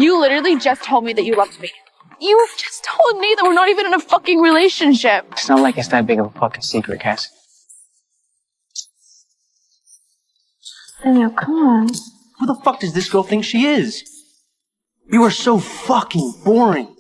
You literally just told me that you loved me. You just told me that we're not even in a fucking relationship. It's not like it's that big of a fucking secret, Cassie. Daniel, come on. Who the fuck does this girl think she is? You are so fucking boring.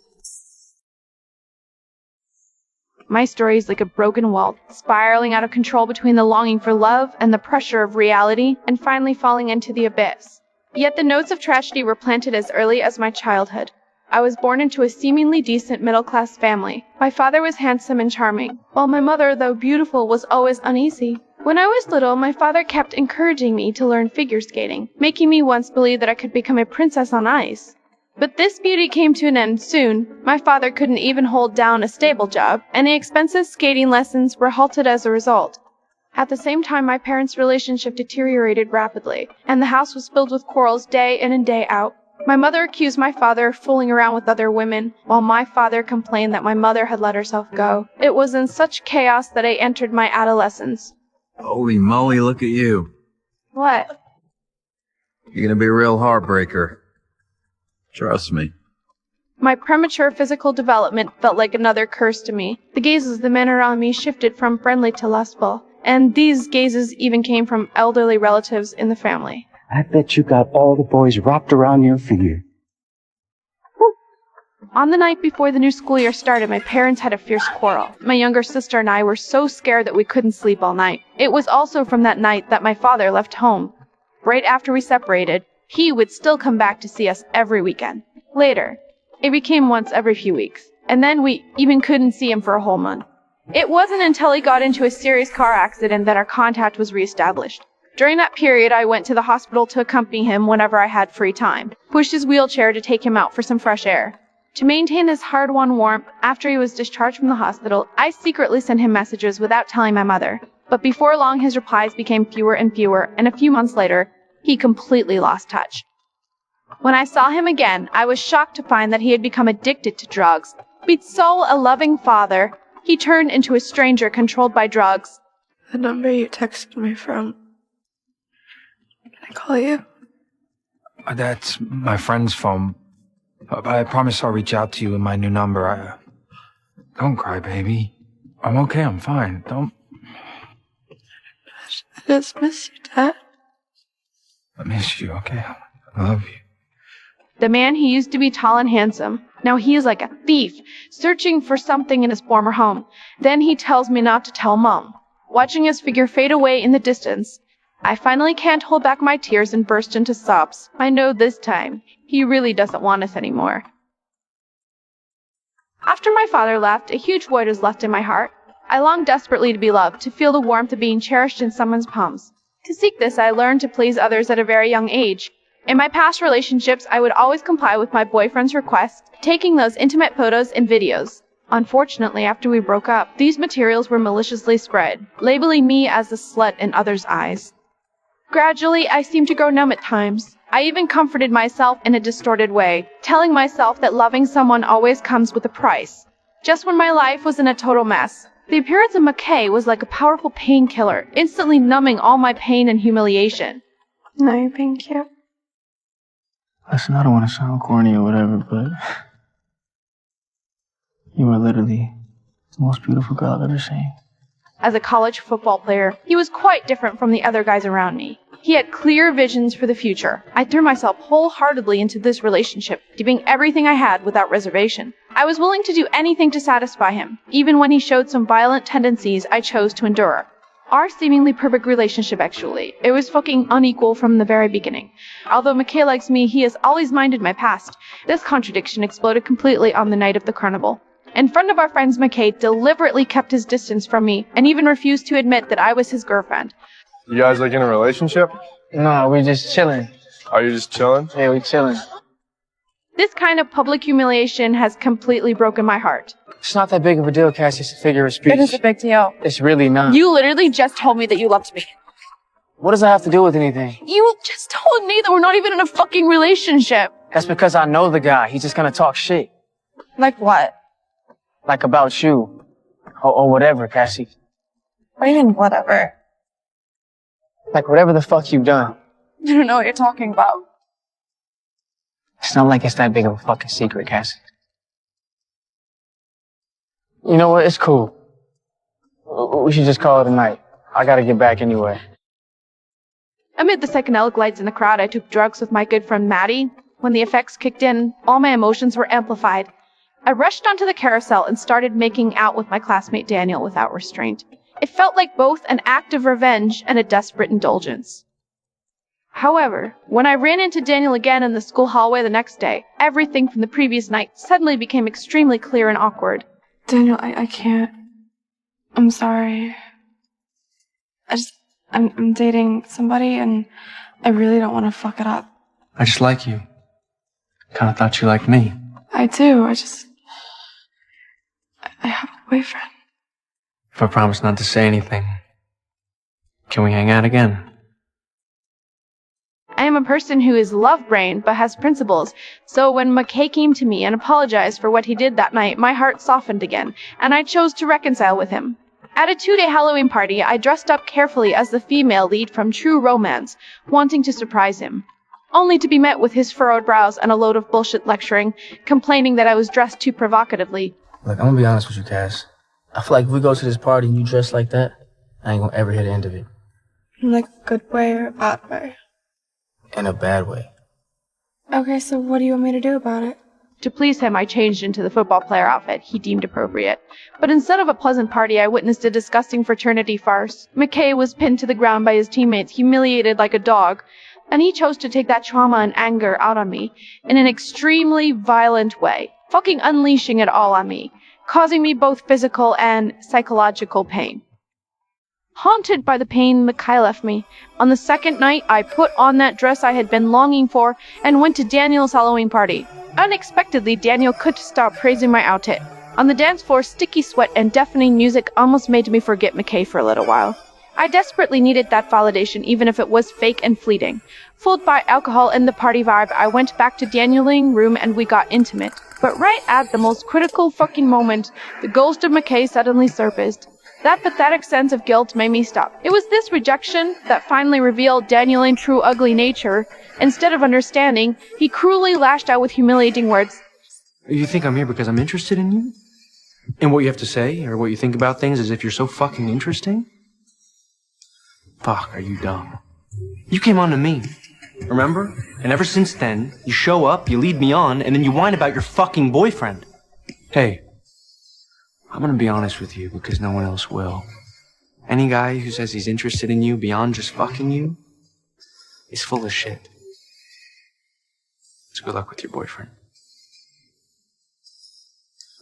My story is like a broken wall, spiraling out of control between the longing for love and the pressure of reality, and finally falling into the abyss. Yet the notes of tragedy were planted as early as my childhood. I was born into a seemingly decent middle-class family. My father was handsome and charming, while my mother, though beautiful, was always uneasy. When I was little, my father kept encouraging me to learn figure skating, making me once believe that I could become a princess on ice. But this beauty came to an end soon. My father couldn't even hold down a stable job, and the expensive skating lessons were halted as a result. At the same time, my parents' relationship deteriorated rapidly, and the house was filled with quarrels day in and day out. My mother accused my father of fooling around with other women, while my father complained that my mother had let herself go. It was in such chaos that I entered my adolescence. Holy moly, look at you. What? You're gonna be a real heartbreaker. Trust me. My premature physical development felt like another curse to me. The gazes of the men around me shifted from friendly to lustful, and these gazes even came from elderly relatives in the family. I bet you got all the boys wrapped around your finger. On the night before the new school year started, my parents had a fierce quarrel. My younger sister and I were so scared that we couldn't sleep all night. It was also from that night that my father left home. Right after we separated, he would still come back to see us every weekend. Later, it became once every few weeks, and then we even couldn't see him for a whole month. It wasn't until he got into a serious car accident that our contact was reestablished. During that period, I went to the hospital to accompany him whenever I had free time, pushed his wheelchair to take him out for some fresh air. To maintain his hard-won warmth, after he was discharged from the hospital, I secretly sent him messages without telling my mother. But before long, his replies became fewer and fewer, and a few months later, he completely lost touch. When I saw him again, I was shocked to find that he had become addicted to drugs. Being so a loving father, he turned into a stranger controlled by drugs. The number you texted me from. Can I call you? That's my friend's phone. But I promise I'll reach out to you with my new number. Don't cry, baby. I'm okay, I'm fine. Don't... I just miss you, Dad. I miss you, okay? I love you. The man he used to be tall and handsome, now he is like a thief, searching for something in his former home. Then he tells me not to tell Mom. Watching his figure fade away in the distance, I finally can't hold back my tears and burst into sobs. I know this time, he really doesn't want us anymore. After my father left, a huge void was left in my heart. I longed desperately to be loved, to feel the warmth of being cherished in someone's palms. To seek this, I learned to please others at a very young age. In my past relationships, I would always comply with my boyfriend's requests, taking those intimate photos and videos. Unfortunately, after we broke up, these materials were maliciously spread, labeling me as a slut in others' eyes. Gradually, I seemed to grow numb at times. I even comforted myself in a distorted way, telling myself that loving someone always comes with a price. Just when my life was in a total mess, the appearance of McKay was like a powerful painkiller, instantly numbing all my pain and humiliation. No, you're being cute. Listen, I don't want to sound corny or whatever, but you are literally the most beautiful girl I've ever seen. As a college football player, he was quite different from the other guys around me. He had clear visions for the future. I threw myself wholeheartedly into this relationship, giving everything I had without reservation. I was willing to do anything to satisfy him. Even when he showed some violent tendencies, I chose to endure. Our seemingly perfect relationship, actually. It was fucking unequal from the very beginning. Although McKay likes me, he has always minded my past. This contradiction exploded completely on the night of the carnival. In front of our friends, McKay deliberately kept his distance from me and even refused to admit that I was his girlfriend. You guys like in a relationship? No, we're just chilling. Are you just chilling? Yeah, we're chilling. This kind of public humiliation has completely broken my heart. It's not that big of a deal, Cassie. It's a figure of speech. It is a big deal. It's really not. You literally just told me that you loved me. What does that have to do with anything? You just told me that we're not even in a fucking relationship. That's because I know the guy. He's just gonna talk shit. Like what? Like about you. Or whatever, Cassie. What do you mean, whatever? Like whatever the fuck you've done. I don't know what you're talking about. It's not like it's that big of a fucking secret, Cassie. You know what? It's cool. We should just call it a night. I gotta get back anyway. Amid the psychedelic lights in the crowd, I took drugs with my good friend Maddie. When the effects kicked in, all my emotions were amplified. I rushed onto the carousel and started making out with my classmate Daniel without restraint. It felt like both an act of revenge and a desperate indulgence. However, when I ran into Daniel again in the school hallway the next day, everything from the previous night suddenly became extremely clear and awkward. Daniel, I can't. I'm sorry. I'm dating somebody and I really don't want to fuck it up. I just like you. Kinda thought you liked me. I do, I have a boyfriend. If I promise not to say anything, can we hang out again? I am a person who is love-brained but has principles, so when McKay came to me and apologized for what he did that night, my heart softened again, and I chose to reconcile with him. At a 2-day Halloween party, I dressed up carefully as the female lead from True Romance, wanting to surprise him, only to be met with his furrowed brows and a load of bullshit lecturing, complaining that I was dressed too provocatively. Look, I'm gonna be honest with you, Cass. I feel like if we go to this party and you dress like that, I ain't gonna ever hear the end of it. In like a good way or a bad way? In a bad way. Okay, so what do you want me to do about it? To please him, I changed into the football player outfit he deemed appropriate. But instead of a pleasant party, I witnessed a disgusting fraternity farce. McKay was pinned to the ground by his teammates, humiliated like a dog, and he chose to take that trauma and anger out on me in an extremely violent way, fucking unleashing it all on me, causing me both physical and psychological pain. Haunted by the pain McKay left me, on the second night I put on that dress I had been longing for and went to Daniel's Halloween party. Unexpectedly, Daniel couldn't stop praising my outfit. On the dance floor, sticky sweat and deafening music almost made me forget McKay for a little while. I desperately needed that validation, even if it was fake and fleeting. Fooled by alcohol and the party vibe, I went back to Daniel's room and we got intimate. But right at the most critical fucking moment, the ghost of McKay suddenly surfaced. That pathetic sense of guilt made me stop. It was this rejection that finally revealed Daniel's true ugly nature. Instead of understanding, he cruelly lashed out with humiliating words. You think I'm here because I'm interested in you? And what you have to say, or what you think about things as if you're so fucking interesting? Fuck, are you dumb? You came on to me, remember? And ever since then, you show up, you lead me on, and then you whine about your fucking boyfriend. Hey, I'm gonna be honest with you because no one else will. Any guy who says he's interested in you beyond just fucking you is full of shit. So good luck with your boyfriend.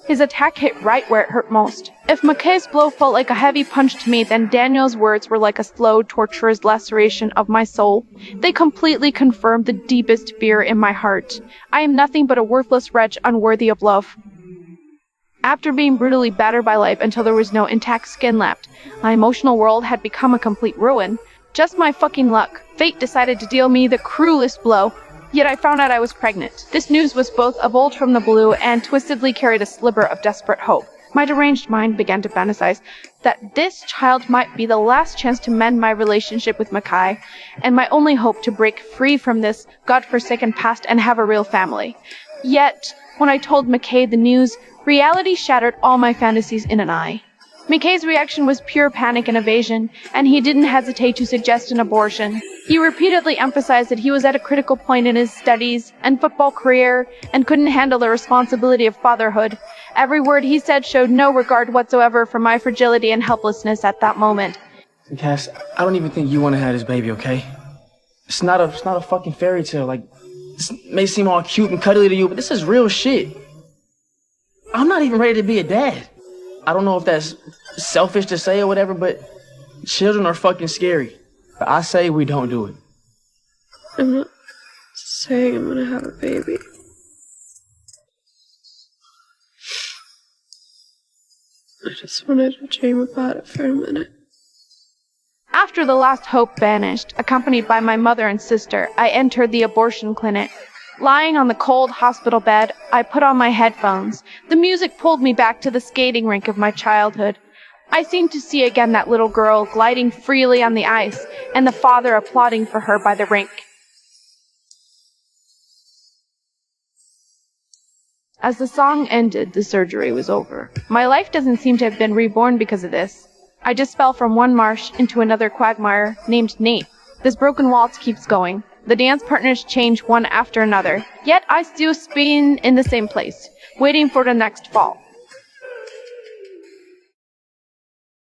His attack hit right where it hurt most. If McKay's blow felt like a heavy punch to me, then Daniel's words were like a slow, torturous laceration of my soul. They completely confirmed the deepest fear in my heart. I am nothing but a worthless wretch unworthy of love. After being brutally battered by life until there was no intact skin left, my emotional world had become a complete ruin. Just my fucking luck. Fate decided to deal me the cruelest blow. Yet I found out I was pregnant. This news was both a bolt from the blue and twistedly carried a sliver of desperate hope. My deranged mind began to fantasize that this child might be the last chance to mend my relationship with McKay, and my only hope to break free from this godforsaken past and have a real family. Yet, when I told McKay the news, reality shattered all my fantasies in an eye. McKay's reaction was pure panic and evasion, and he didn't hesitate to suggest an abortion. He repeatedly emphasized that he was at a critical point in his studies and football career and couldn't handle the responsibility of fatherhood. Every word he said showed no regard whatsoever for my fragility and helplessness at that moment. Cass, I don't even think you want to have this baby, okay? It's not a fucking fairy tale. Like, this may seem all cute and cuddly to you, but this is real shit. I'm not even ready to be a dad. I don't know if that's selfish to say or whatever, but children are fucking scary. But I say we don't do it. I'm not saying I'm gonna have a baby. I just wanted to dream about it for a minute. After the last hope vanished, accompanied by my mother and sister, I entered the abortion clinic. Lying on the cold hospital bed, I put on my headphones. The music pulled me back to the skating rink of my childhood. I seemed to see again that little girl gliding freely on the ice, and the father applauding for her by the rink. As the song ended, the surgery was over. My life doesn't seem to have been reborn because of this. I just fell from one marsh into another quagmire named Nate. This broken waltz keeps going. The dance partners change one after another. Yet I still spin in the same place, waiting for the next fall.